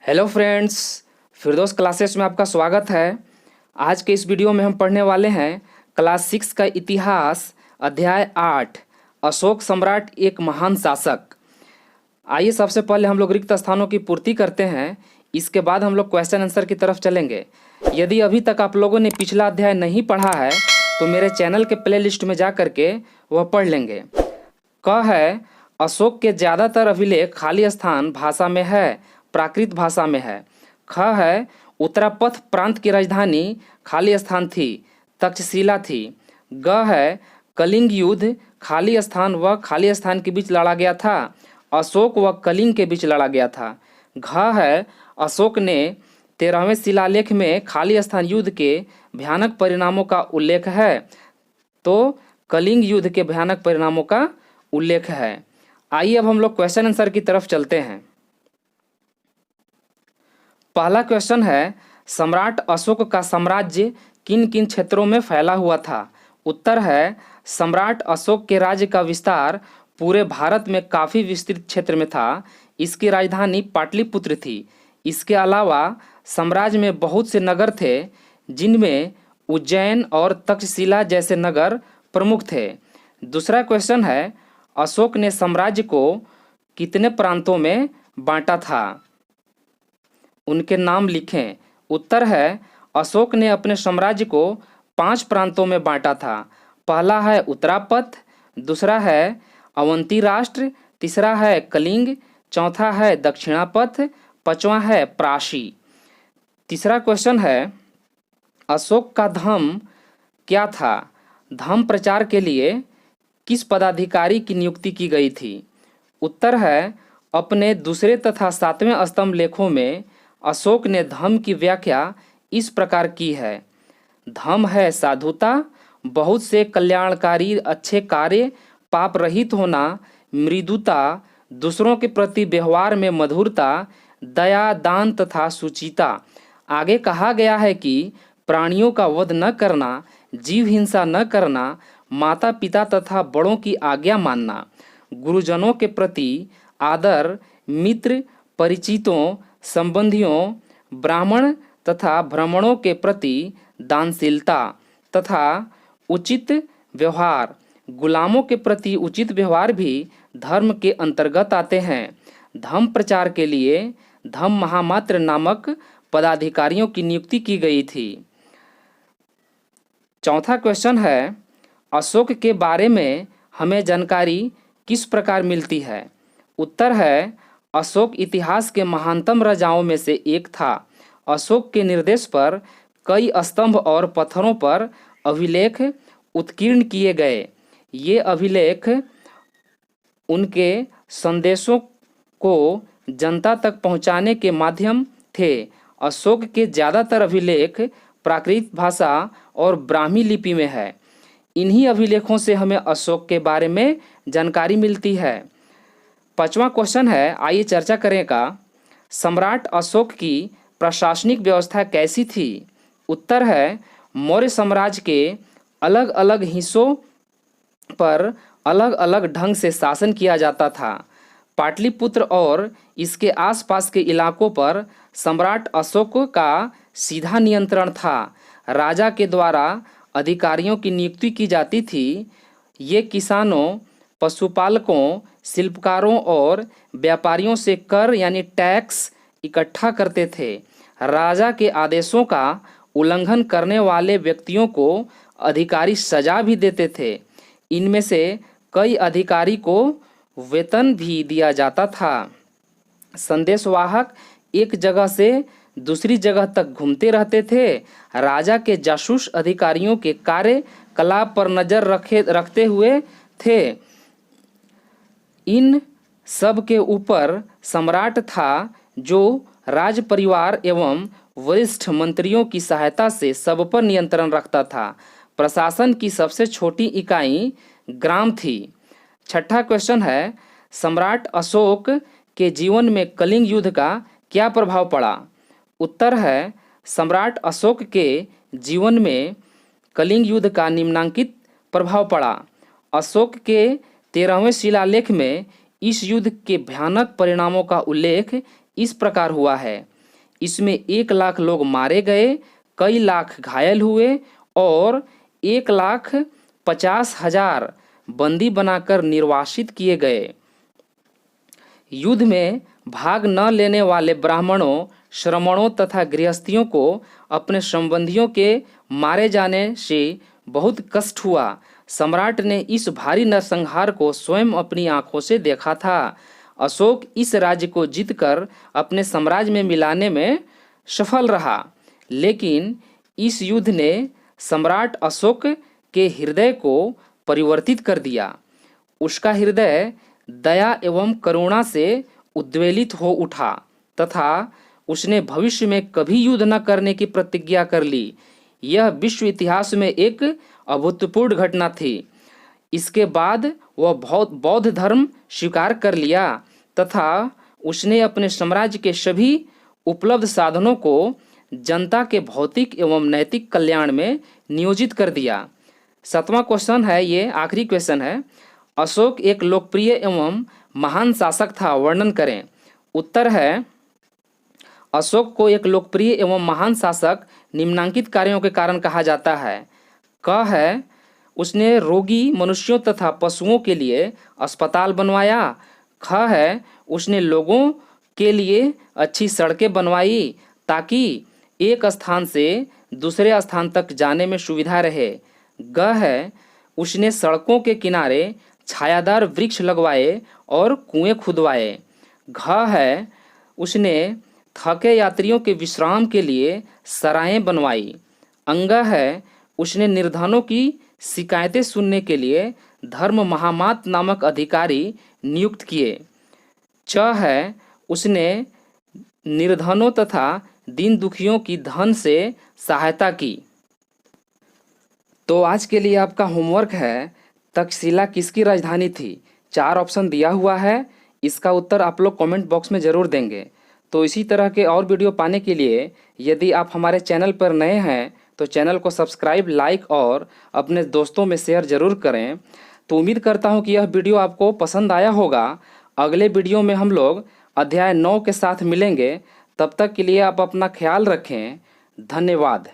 Hello friends, फिरदौस classes में आपका स्वागत है। आज के इस वीडियो में हम पढ़ने वाले हैं क्लास 6 का इतिहास, अध्याय 8, अशोक सम्राट एक महान शासक। आइए सबसे पहले हम लोग रिक्त स्थानों की पूर्ति करते हैं, इसके बाद हम लोग क्वेश्चन आंसर की तरफ चलेंगे। यदि अभी तक आप लोगों ने पिछला अध्याय नहीं पढ़ा है तो मेरे चैनल के प्ले लिस्ट में जा करके वह पढ़ लेंगे। क है, अशोक के ज़्यादातर अभिलेख खाली स्थान भाषा में है, प्राकृत भाषा में है। ख है, उत्तरापथ प्रांत की राजधानी खाली स्थान थी, तक्षशिला थी। ग है, कलिंग युद्ध खाली स्थान व खाली स्थान के बीच लड़ा गया था, अशोक व कलिंग के बीच लड़ा गया था। घ है, अशोक ने 13वें शिलालेख में खाली स्थान युद्ध के भयानक परिणामों का उल्लेख है, तो कलिंग युद्ध के भयानक परिणामों का उल्लेख है। आइए अब हम लोग क्वेश्चन आंसर की तरफ चलते हैं। पहला क्वेश्चन है, सम्राट अशोक का साम्राज्य किन किन क्षेत्रों में फैला हुआ था? उत्तर है, सम्राट अशोक के राज्य का विस्तार पूरे भारत में काफ़ी विस्तृत क्षेत्र में था। इसकी राजधानी पाटलिपुत्र थी। इसके अलावा साम्राज्य में बहुत से नगर थे, जिनमें उज्जैन और तक्षशिला जैसे नगर प्रमुख थे। दूसरा क्वेश्चन है, अशोक ने साम्राज्य को कितने प्रांतों में बांटा था? उनके नाम लिखें। उत्तर है, अशोक ने अपने साम्राज्य को 5 प्रांतों में बांटा था। पहला है उत्तरापथ, दूसरा है अवंती राष्ट्र, तीसरा है कलिंग, चौथा है दक्षिणापथ, पांचवा है प्राशी। तीसरा क्वेश्चन है, अशोक का धर्म क्या था? धर्म प्रचार के लिए किस पदाधिकारी की नियुक्ति की गई थी? उत्तर है, अपने दूसरे तथा 7वें स्तंभ लेखों में अशोक ने धम्म की व्याख्या इस प्रकार की है। धम्म है साधुता, बहुत से कल्याणकारी अच्छे कार्य, पाप रहित होना, मृदुता, दूसरों के प्रति व्यवहार में मधुरता, दया, दान तथा सुचिता। आगे कहा गया है कि प्राणियों का वध न करना, जीव हिंसा न करना, माता पिता तथा बड़ों की आज्ञा मानना, गुरुजनों के प्रति आदर, मित्र परिचितों संबंधियों, ब्राह्मण तथा ब्राह्मणों के प्रति दानशीलता तथा उचित व्यवहार, गुलामों के प्रति उचित व्यवहार भी धर्म के अंतर्गत आते हैं। धर्म प्रचार के लिए धम्म महामात्र नामक पदाधिकारियों की नियुक्ति की गई थी। चौथा क्वेश्चन है, अशोक के बारे में हमें जानकारी किस प्रकार मिलती है? उत्तर है, अशोक इतिहास के महानतम राजाओं में से एक था। अशोक के निर्देश पर कई स्तंभ और पत्थरों पर अभिलेख उत्कीर्ण किए गए। ये अभिलेख उनके संदेशों को जनता तक पहुंचाने के माध्यम थे। अशोक के ज़्यादातर अभिलेख प्राकृत भाषा और ब्राह्मी लिपि में है। इन्हीं अभिलेखों से हमें अशोक के बारे में जानकारी मिलती है। पांचवा क्वेश्चन है, आइए चर्चा करेगा। सम्राट अशोक की प्रशासनिक व्यवस्था कैसी थी? उत्तर है, मौर्य साम्राज्य के अलग अलग हिस्सों पर अलग अलग ढंग से शासन किया जाता था। पाटलिपुत्र और इसके आसपास के इलाकों पर सम्राट अशोक का सीधा नियंत्रण था। राजा के द्वारा अधिकारियों की नियुक्ति की जाती थी। ये किसानों, पशुपालकों, शिल्पकारों और व्यापारियों से कर यानी टैक्स इकट्ठा करते थे। राजा के आदेशों का उल्लंघन करने वाले व्यक्तियों को अधिकारी सजा भी देते थे। इनमें से कई अधिकारी को वेतन भी दिया जाता था। संदेशवाहक एक जगह से दूसरी जगह तक घूमते रहते थे। राजा के जासूस अधिकारियों के कार्यकलाप पर नजर रखते हुए थे। इन सब के ऊपर सम्राट था, जो राज परिवार एवं वरिष्ठ मंत्रियों की सहायता से सब पर नियंत्रण रखता था। प्रशासन की सबसे छोटी इकाई ग्राम थी। छठा क्वेश्चन है, सम्राट अशोक के जीवन में कलिंग युद्ध का क्या प्रभाव पड़ा? उत्तर है, सम्राट अशोक के जीवन में कलिंग युद्ध का निम्नांकित प्रभाव पड़ा। अशोक के 13वें शिलालेख में इस युद्ध के भयानक परिणामों का उल्लेख इस प्रकार हुआ है। इसमें 1 लाख लोग मारे गए, कई लाख घायल हुए और 1,50,000 बंदी बनाकर निर्वासित किए गए। युद्ध में भाग न लेने वाले ब्राह्मणों, श्रमणों तथा गृहस्थियों को अपने संबंधियों के मारे जाने से बहुत कष्ट हुआ। सम्राट ने इस भारी नरसंहार को स्वयं अपनी आंखों से देखा था। अशोक इस राज्य को जीतकर अपने साम्राज्य में मिलाने में सफल रहा, लेकिन इस युद्ध ने सम्राट अशोक के हृदय को परिवर्तित कर दिया। उसका हृदय दया एवं करुणा से उद्वेलित हो उठा तथा उसने भविष्य में कभी युद्ध न करने की प्रतिज्ञा कर ली। यह विश्व इतिहास में एक अभूतपूर्व घटना थी। इसके बाद वह बौद्ध धर्म स्वीकार कर लिया तथा उसने अपने साम्राज्य के सभी उपलब्ध साधनों को जनता के भौतिक एवं नैतिक कल्याण में नियोजित कर दिया। 7वां क्वेश्चन है, ये आखिरी क्वेश्चन है। अशोक एक लोकप्रिय एवं महान शासक था, वर्णन करें। उत्तर है, अशोक को एक लोकप्रिय एवं महान शासक निम्नलिखित कार्यों के कारण कहा जाता है। क है, उसने रोगी मनुष्यों तथा पशुओं के लिए अस्पताल बनवाया। ख है, उसने लोगों के लिए अच्छी सड़कें बनवाई ताकि एक स्थान से दूसरे स्थान तक जाने में सुविधा रहे। ग है, उसने सड़कों के किनारे छायादार वृक्ष लगवाए और कुएं खुदवाए। घ है, उसने थके यात्रियों के विश्राम के लिए सरायें बनवाई। अंग है, उसने निर्धनों की शिकायतें सुनने के लिए धर्म महामात नामक अधिकारी नियुक्त किए। च है, उसने निर्धनों तथा दीन दुखियों की धन से सहायता की। तो आज के लिए आपका होमवर्क है, तक्षशिला किसकी राजधानी थी? 4 ऑप्शन दिया हुआ है, इसका उत्तर आप लोग कमेंट बॉक्स में ज़रूर देंगे। तो इसी तरह के और वीडियो पाने के लिए यदि आप हमारे चैनल पर नए हैं तो चैनल को सब्सक्राइब, लाइक और अपने दोस्तों में शेयर ज़रूर करें। तो उम्मीद करता हूँ कि यह वीडियो आपको पसंद आया होगा। अगले वीडियो में हम लोग अध्याय 9 के साथ मिलेंगे। तब तक के लिए आप अपना ख्याल रखें। धन्यवाद।